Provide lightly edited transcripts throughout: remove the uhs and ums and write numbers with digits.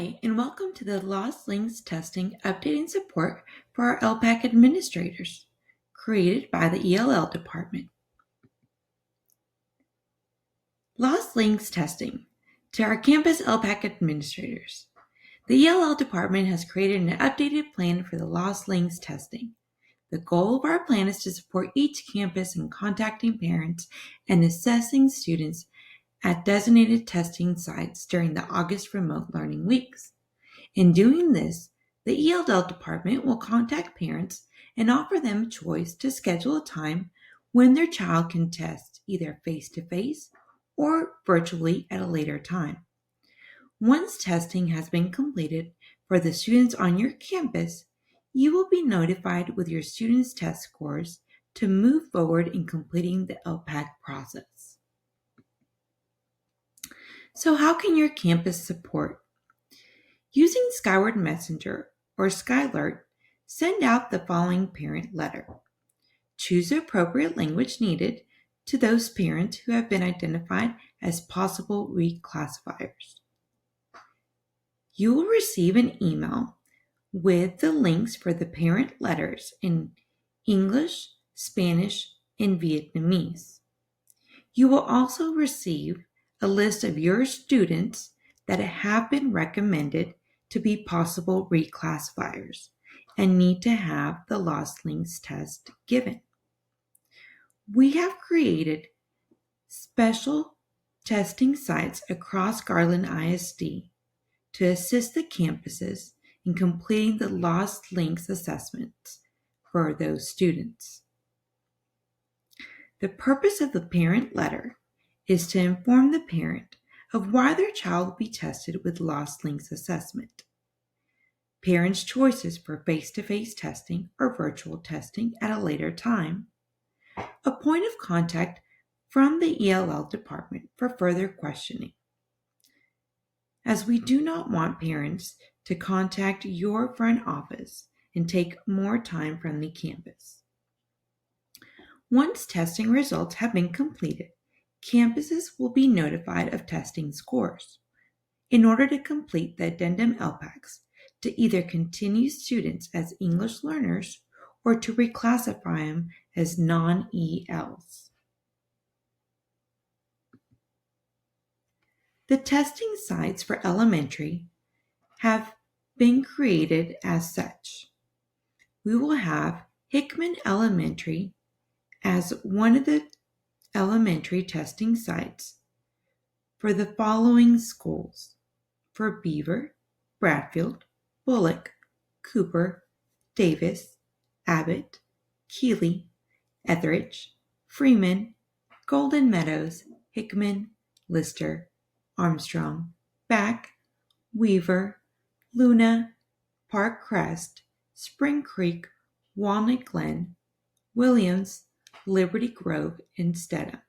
Hi, and welcome to the Lost Links Testing Updating Support for our LPAC administrators, created by the ELL department. Lost Links Testing to our campus LPAC administrators. The ELL department has created an updated plan for the Lost Links testing. The goal of our plan is to support each campus in contacting parents and assessing students at designated testing sites during the August remote learning weeks. In doing this, the ELL department will contact parents and offer them a choice to schedule a time when their child can test either face-to-face or virtually at a later time. Once testing has been completed for the students on your campus, you will be notified with your students' test scores to move forward in completing the LPAC process. So how can your campus support? Using Skyward Messenger or Skylert, send out the following parent letter. Choose the appropriate language needed to those parents who have been identified as possible reclassifiers. You will receive an email with the links for the parent letters in English, Spanish, and Vietnamese. You will also receive a list of your students that have been recommended to be possible reclassifiers and need to have the Lost Links test given. We have created special testing sites across Garland ISD to assist the campuses in completing the Lost Links assessments for those students. The purpose of the parent letter is to inform the parent of why their child will be tested with Lost Links assessment. Parents' choices for face-to-face testing or virtual testing at a later time. A point of contact from the ELL department for further questioning, as we do not want parents to contact your front office and take more time from the campus. Once testing results have been completed, campuses will be notified of testing scores in order to complete the addendum LPACs to either continue students as English learners or to reclassify them as non-ELs. The testing sites for elementary have been created as such. We will have Hickman Elementary as one of the elementary testing sites for the following schools: for Beaver, Bradfield, Bullock, Cooper, Davis, Abbott, Keeley, Etheridge, Freeman, Golden Meadows, Hickman, Lister, Armstrong, Back, Weaver, Luna, Park Crest, Spring Creek, Walnut Glen, Williams, Liberty Grove, and Stedham.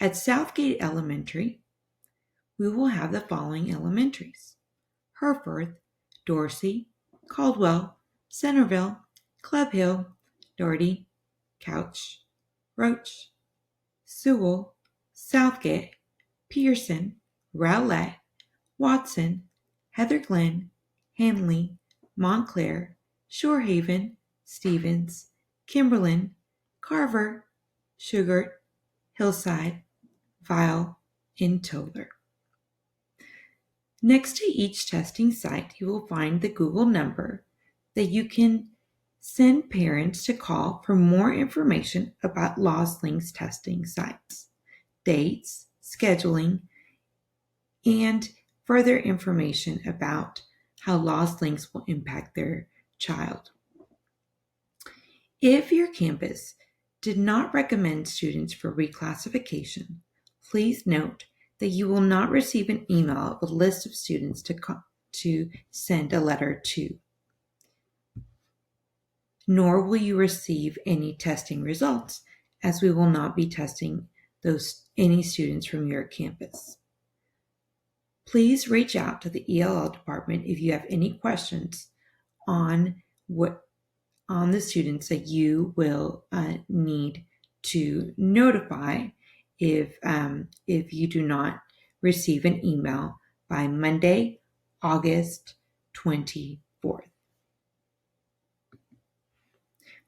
At Southgate Elementary, we will have the following elementaries: Herforth, Dorsey, Caldwell, Centerville, Club Hill, Doherty, Couch, Roach, Sewell, Southgate, Pearson, Rowlett, Watson, Heather Glen, Hanley, Montclair, Shorehaven, Stevens, Kimberlin, Carver, Sugart, Hillside, Vile, and Toller. Next to each testing site, you will find the Google number that you can send parents to call for more information about Lost Links testing sites, dates, scheduling, and further information about how Lost Links will impact their child. If your campus did not recommend students for reclassification, please note that you will not receive an email with a list of students to send a letter to, nor will you receive any testing results, as we will not be testing any students from your campus. Please reach out to the ELL department if you have any questions on the students that you will need to notify if you do not receive an email by Monday August 24th.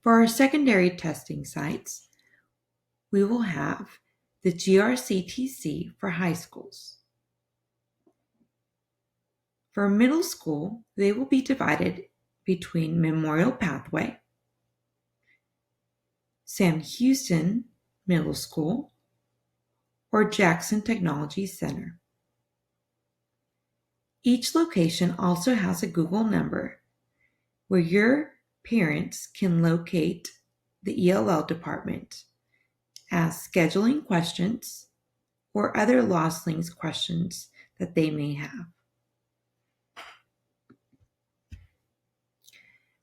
For our secondary testing sites, we will have the GRCTC for high schools. For middle school, they will be divided between Memorial Pathway, Sam Houston Middle School, or Jackson Technology Center. Each location also has a Google number where your parents can locate the ELL department, ask scheduling questions, or other Lost Links questions that they may have.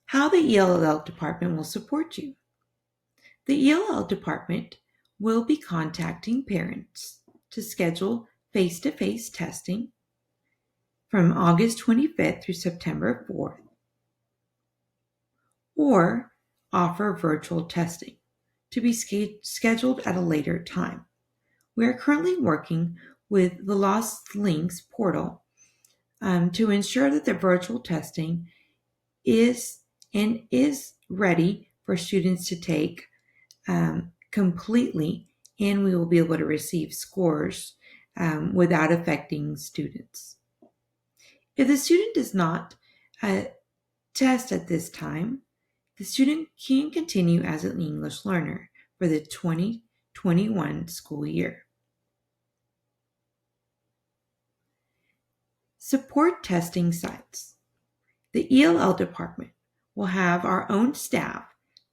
How the ELL department will support you. The ELL department will be contacting parents to schedule face-to-face testing from August 25th through September 4th, or offer virtual testing to be scheduled at a later time. We are currently working with the Lost Links portal to ensure that the virtual testing is ready for students to take completely, and we will be able to receive scores without affecting students. If the student does not test at this time, the student can continue as an English learner for the 2021 school year. Support testing sites. The ELL department will have our own staff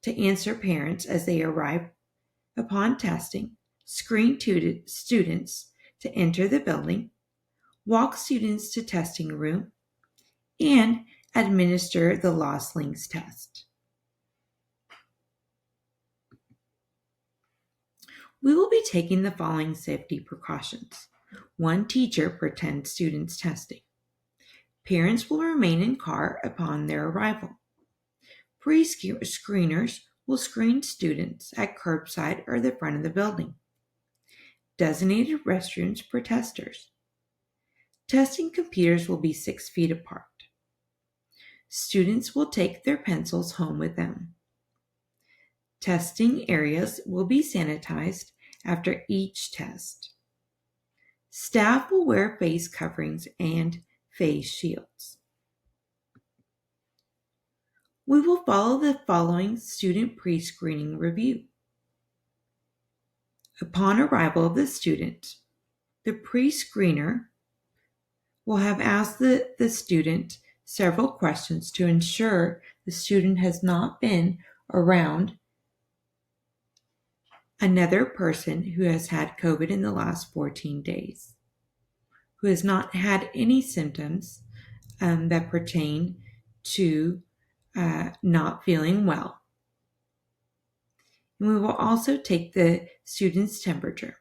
to answer parents as they arrive upon testing, screen students to enter the building, walk students to testing room, and administer the Lost Links test. We will be taking the following safety precautions. 1 teacher per 10 students testing. Parents will remain in car upon their arrival. Pre-screeners will screen students at curbside or the front of the building. Designated restrooms for testers. Testing computers will be 6 feet apart. Students will take their pencils home with them. Testing areas will be sanitized after each test. Staff will wear face coverings and face shields. We will follow the following student pre-screening review. Upon arrival of the student, the pre-screener will have asked the student several questions to ensure the student has not been around another person who has had COVID in the last 14 days, who has not had any symptoms that pertain to not feeling well. And we will also take the student's temperature.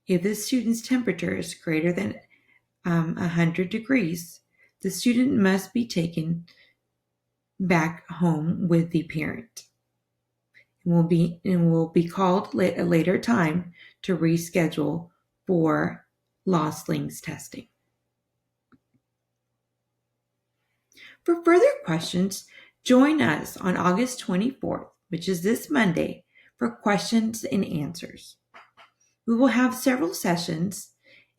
If the student's temperature is greater than 100 degrees, the student must be taken back home with the parent. Will be called at a later time to reschedule for Lost Links testing. For further questions, join us on August 24th, which is this Monday, for questions and answers. We will have several sessions,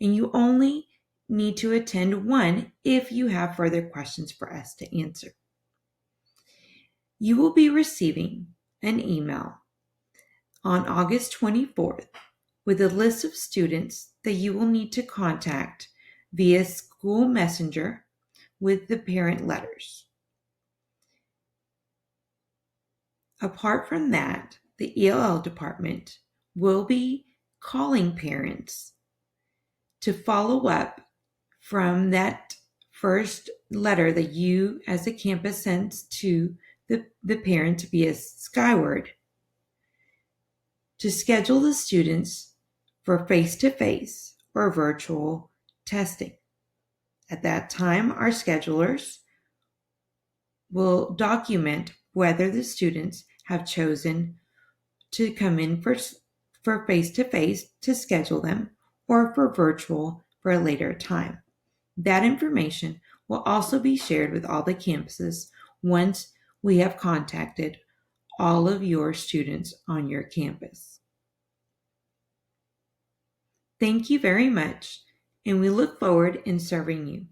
and you only need to attend one if you have further questions for us to answer. You will be receiving an email on August 24th with a list of students that you will need to contact via school messenger with the parent letters. Apart from that, the ELL department will be calling parents to follow up from that first letter that you as a campus sends to the parent via Skyward to schedule the students for face-to-face or virtual testing. At that time, our schedulers will document whether the students have chosen to come in for face-to-face to schedule them or for virtual for a later time. That information will also be shared with all the campuses once we have contacted all of your students on your campus. Thank you very much, and we look forward in serving you.